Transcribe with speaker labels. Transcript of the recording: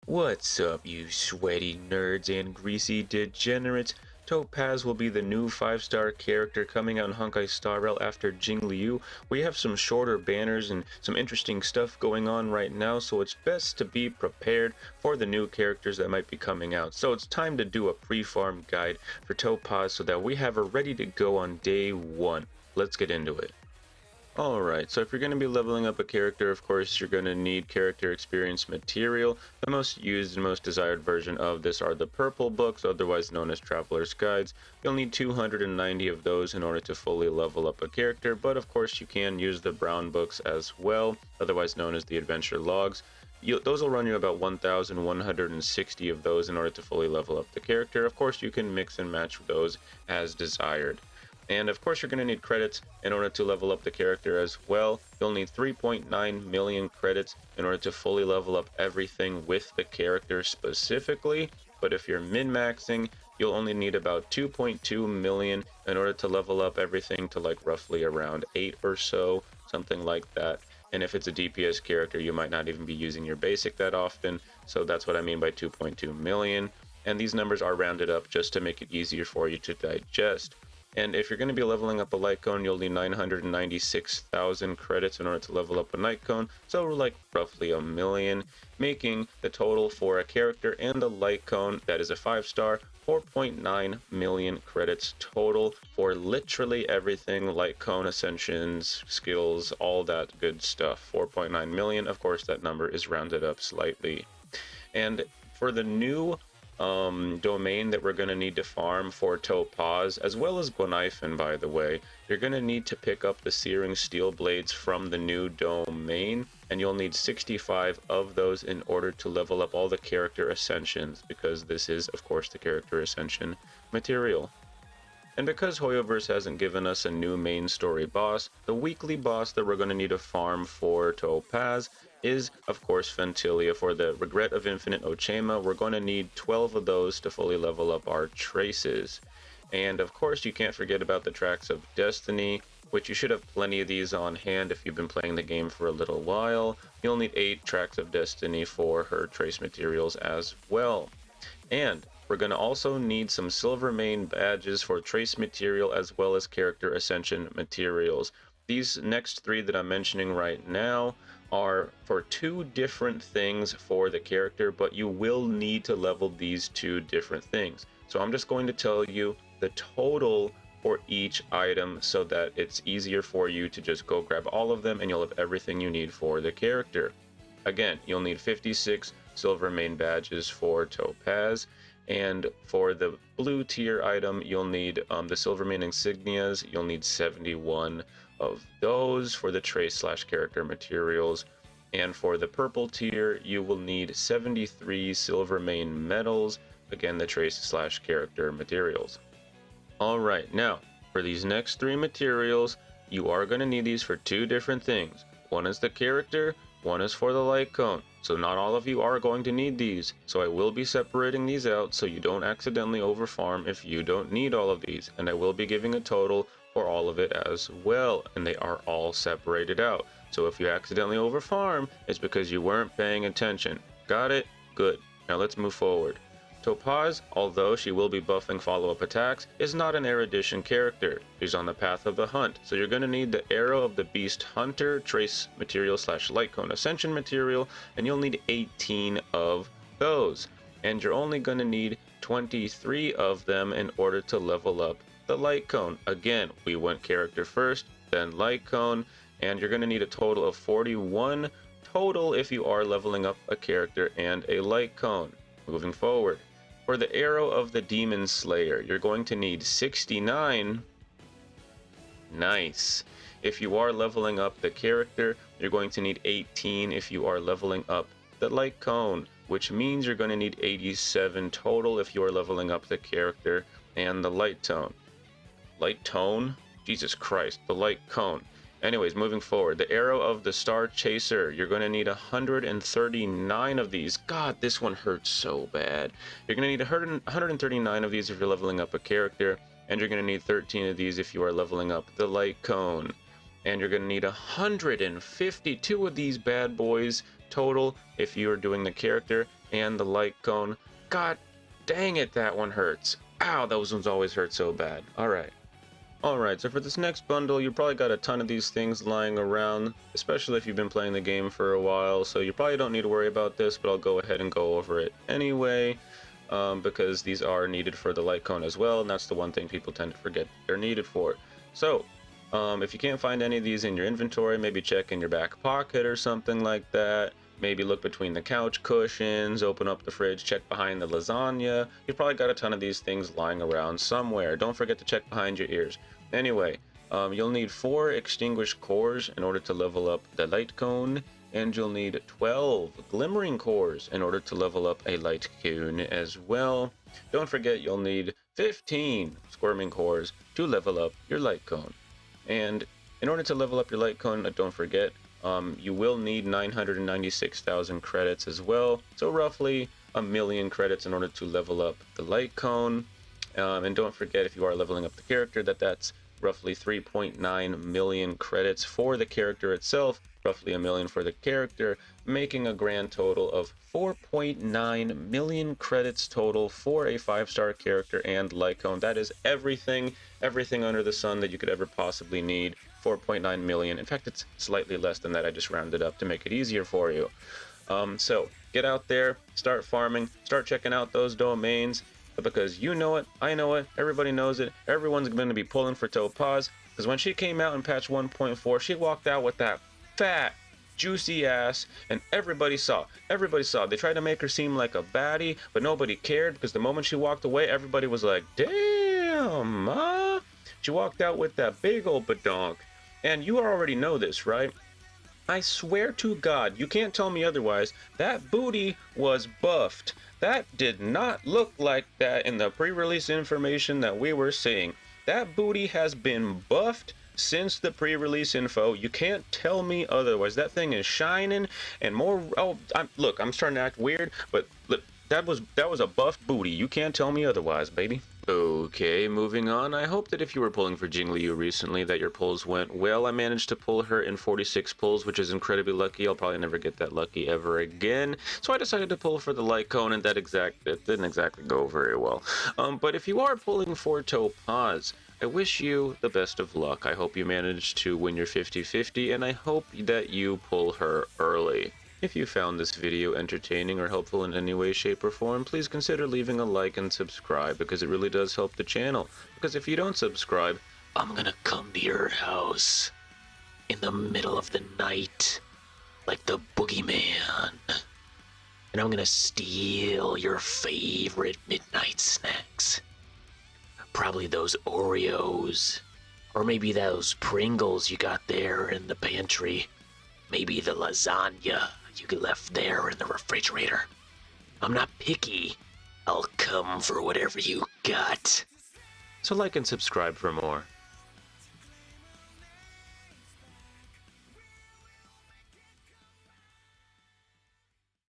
Speaker 1: What's up, you sweaty nerds and greasy degenerates? Topaz will be the new 5-star character coming out in Honkai Star Rail after Jing Liu. We have some shorter banners and some interesting stuff going on right now, so it's best to be prepared for the new characters that might be coming out. So it's time to do a pre-farm guide for Topaz so that we have her ready to go on day 1. Let's get into it. Alright, so if you're going to be leveling up a character, of course, you're going to need character experience material. The most used and most desired version of this are the purple books, otherwise known as Traveler's Guides. You'll need 290 of those in order to fully level up a character, but of course you can use the brown books as well, otherwise known as the adventure logs. Those will run you about 1,160 of those in order to fully level up the character. Of course, you can mix and match those as desired. And of course, you're going to need credits in order to level up the character as well. You'll need 3.9 million credits in order to fully level up everything with the character specifically. But if you're min-maxing, you'll only need about 2.2 million in order to level up everything to like roughly around 8 or so, something like that. And if it's a DPS character, you might not even be using your basic that often. So that's what I mean by 2.2 million. And these numbers are rounded up just to make it easier for you to digest. And if you're going to be leveling up a light cone, you'll need 996,000 credits in order to level up a night cone, so like roughly a million, making the total for a character and a light cone that is a 5-star 4.9 million credits total for literally everything: light cone, ascensions, skills, all that good stuff. 4.9 million, of course that number is rounded up slightly. And for the new domain that we're going to need to farm for Topaz, as well as Guanifin, by the way, you're going to need to pick up the Searing Steel Blades from the new domain, and you'll need 65 of those in order to level up all the character ascensions, because this is, of course, the character ascension material. And because Hoyoverse hasn't given us a new main story boss, the weekly boss that we're going to need to farm for Topaz is, of course, Fentilia. For the Regret of Infinite Ochema, we're going to need 12 of those to fully level up our traces. And of course, you can't forget about the Tracks of Destiny, which you should have plenty of these on hand if you've been playing the game for a little while. You'll need 8 Tracks of Destiny for her trace materials as well. And we're going to also need some Silvermane badges for trace material as well as character ascension materials. These next 3 that I'm mentioning right now are for 2 different things for the character, but you will need to level these 2 different things. So I'm just going to tell you the total for each item so that it's easier for you to just go grab all of them and you'll have everything you need for the character. Again, you'll need 56 Silvermane badges for Topaz, and for the blue tier item, you'll need the Silvermane insignias. You'll need 71 of those for the trace/character materials. And for the purple tier, you will need 73 Silvermane medals, again the trace/character materials. Alright, now for these next 3 materials, you are going to need these for 2 different things. One is the character, one is for the light cone. So not all of you are going to need these, so I will be separating these out so you don't accidentally overfarm if you don't need all of these, and I will be giving a total for all of it as well, and they are all separated out. So if you accidentally overfarm, it's because you weren't paying attention. Got it? Good. Now let's move forward. Topaz, although she will be buffing follow-up attacks, is not an erudition character. She's on the path of the hunt, so you're going to need the Arrow of the Beast Hunter, trace material/light cone ascension material, and you'll need 18 of those. And you're only going to need 23 of them in order to level up the light cone. Again, we went character first, then light cone, and you're going to need a total of 41 total if you are leveling up a character and a light cone. Moving forward. For the Arrow of the Demon Slayer, you're going to need 69. Nice. If you are leveling up the character, you're going to need 18 if you are leveling up the light cone, which means you're going to need 87 total if you are leveling up the character and the light tone. Light tone? Jesus Christ, the light cone. Anyways, moving forward, the Arrow of the Star Chaser, you're going to need 139 of these. God, this one hurts so bad. You're going to need 139 of these if you're leveling up a character, and you're going to need 13 of these if you are leveling up the light cone. And you're going to need 152 of these bad boys total if you are doing the character and the light cone. God dang it, that one hurts. Ow, those ones always hurt so bad. Alright, so for this next bundle, you probably got a ton of these things lying around, especially if you've been playing the game for a while, so you probably don't need to worry about this, but I'll go ahead and go over it anyway, because these are needed for the light cone as well, and that's the one thing people tend to forget they're needed for. So, if you can't find any of these in your inventory, maybe check in your back pocket or something like that. Maybe look between the couch cushions, open up the fridge, check behind the lasagna. You've probably got a ton of these things lying around somewhere. Don't forget to check behind your ears. Anyway, you'll need 4 extinguished cores in order to level up the light cone, and you'll need 12 glimmering cores in order to level up a light cone as well. Don't forget you'll need 15 squirming cores to level up your light cone. And in order to level up your light cone, don't forget, you will need 996,000 credits as well, so roughly 1,000,000 credits in order to level up the light cone. And don't forget, if you are leveling up the character, that's roughly 3.9 million credits for the character itself, roughly 1,000,000 for the character, making a grand total of 4.9 million credits total for a 5-star character and light cone. That is everything under the sun that you could ever possibly need. 4.9 million. In fact, it's slightly less than that. I just rounded up to make it easier for you. So get out there, start farming, start checking out those domains, because you know it, I know it, everybody knows it, everyone's going to be pulling for Topaz, because when she came out in patch 1.4, she walked out with that fat, juicy ass, and everybody saw. They tried to make her seem like a baddie, but nobody cared, because the moment she walked away, everybody was like, damn, ma. She walked out with that big old badonk. And you already know this, right? I swear to God, you can't tell me otherwise. That booty was buffed. That did not look like that in the pre-release information that we were seeing. That booty has been buffed since the pre-release info. You can't tell me otherwise. That thing is shining and more. Oh, look, I'm starting to act weird, but look, that was a buffed booty. You can't tell me otherwise, baby. Okay, moving on. I hope that if you were pulling for Jingliu recently that your pulls went well. I managed to pull her in 46 pulls, which is incredibly lucky. I'll probably never get that lucky ever again. So I decided to pull for the light cone, and it didn't exactly go very well. But if you are pulling for Topaz, I wish you the best of luck. I hope you manage to win your 50-50, and I hope that you pull her early. If you found this video entertaining or helpful in any way, shape, or form, please consider leaving a like and subscribe, because it really does help the channel. Because if you don't subscribe, I'm gonna come to your house in the middle of the night like the boogeyman, and I'm gonna steal your favorite midnight snacks. Probably those Oreos, or maybe those Pringles you got there in the pantry. Maybe the lasagna you left there in the refrigerator. I'm not picky. I'll come for whatever you got. So like and subscribe for more.